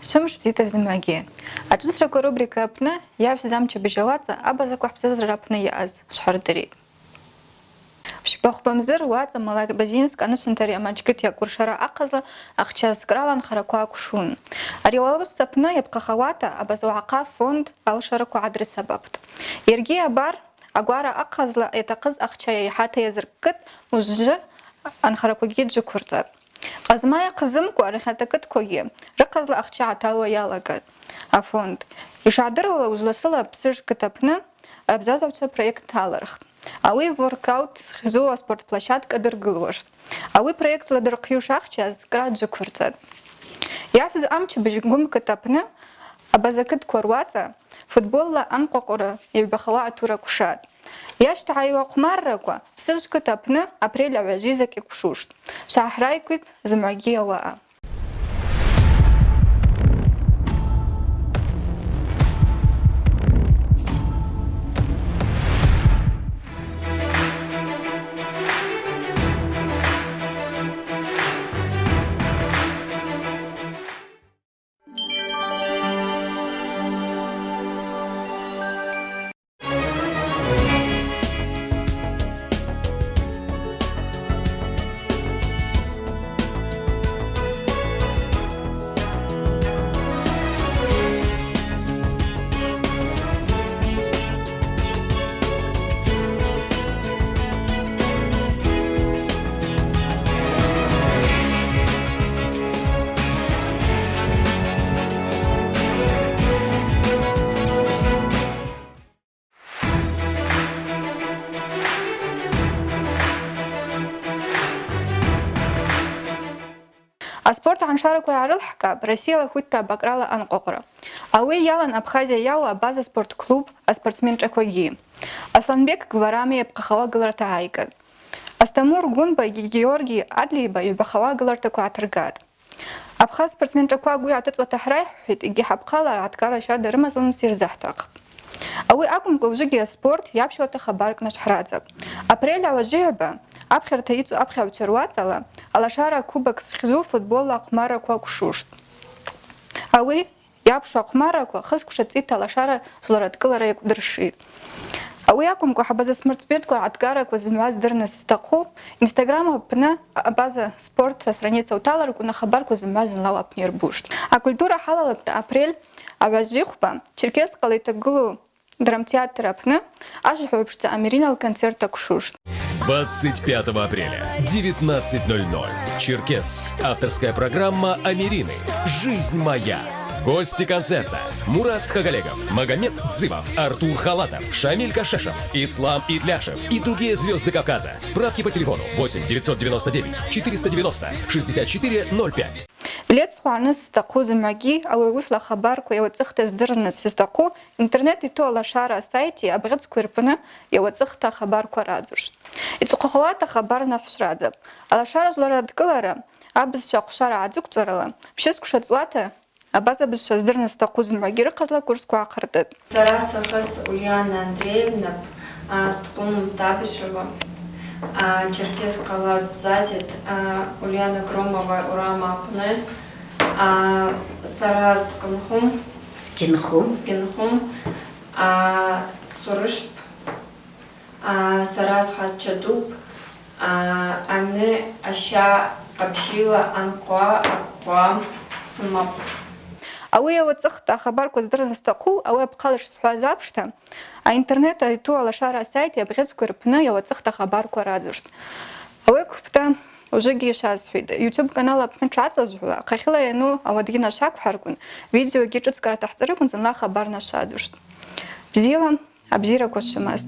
Шымш бзита зимаги. Аджисрако рубрика апна я замча бежаваца, аба заквахпсез рапна яаз шхардери. Бахбамзыр ваца малак базинск анашинтари амачкит якуршара аказла ахчас гралан харакуа кушун. Ариwawus сапна ябқахавата абазуақа фонд алшараку адрес сабабт. Ерги абар агвара аказла этақыз ахчая хата языркыт ужжы анхаракуги джукурзат. Қазмая қызым куарихатакыт коги рықазла ахча аталуа ялагат. А фонд ишадырвала ужласыла псыж кытапны абзазавча проект таларх. Ауи воркаут схизуа спортплощадка дыргылвашт. Ауи проект сладырқью шахчас граджы курцат. Яфз амчы бежгум кытапны абазакыт куарваца футболла анқоқуры ебахава атура кушат. Яшта айва қумарраква псыж кытапны апрель аважизаки кушушт. Шахрайкут замагия ваа. А спорт аншараку ярылхка Россия хутта бакрала анқоқра. Ауи ялан Абхазия яуа база спорт-клуб а спортсменчакоги. Асланбек гварами ебқахава галарта айгад. Астамур гунба Георгий Адлиба ебқахава галарта куатргад. Абхаз спортсменчакуагуи атыцва тахрайхит иги хабқала аткара шарда рымазлан сирзахтақ. Ауи акумка ужиги спорт ябшилата хабарк нашхрадзаб. Апрель аважиба Абхер таицу абхер чарвацала, алашара кубок схизу футбола ахмара куакушушт. Ауи ябшу ахмара куахыскушацит алашара злораткылара якудыршит. Ауи акумку хабаза смертспиртку аткара кузимваз дырна стаку, инстаграма пна база спорт страница уталарку на хабар кузимваз лава пнирбушт. А культура халалапта апрель аважихба черкес калайтагулу драмтеатра пна ажихобшта америнал концерта кушушт. 25 апреля, 19:00. Черкес. Авторская программа Америны. «Жизнь моя». Гости концерта: Мурат Тхагалегов, Магомед Дзывов, Артур Халатов, Шамиль Кашешев, Ислам Итляшев и другие звезды Кавказа. Справки по телефону 8 999 490 64 05. Лет схуаныс стаку замаги, ауи усла хабарку явацихта сдырныс стаку, интернет и то алашара сайти абгадску ирпына явацихта хабарку радзушт. Ицухахалата хабар нафшрадзаб. Алашара злорадкылара абыз шақушара адзукцарала. Пшеску шацуата абаза біз сдырныс стаку замаги рықазла курску ақырдыд. Тарасовыз Ульяна Андреевна, Стхум Табишева, Черкес Калаз Зазит, Ульяна Громова Урама Апне, Сарас Тканхум, Скинхум, Сурышп, Сарас Хачадуб, Анны Аша Капшила Анкуа Акуа Смап. Ауи явацихта хабарку сдырныс стаку, ауи абқалыш схуазапшта, а интернет айту алашара сайт ябгадску ирпны явацихта хабарку радзушт. Ауи купта ужиги шазфид. YouTube канал апны чацазжула, қахила яну авадгина шак харкун, видео гиджицкара тахцарыкун зана хабар нашадзушт. Бзила абзира кошимаст.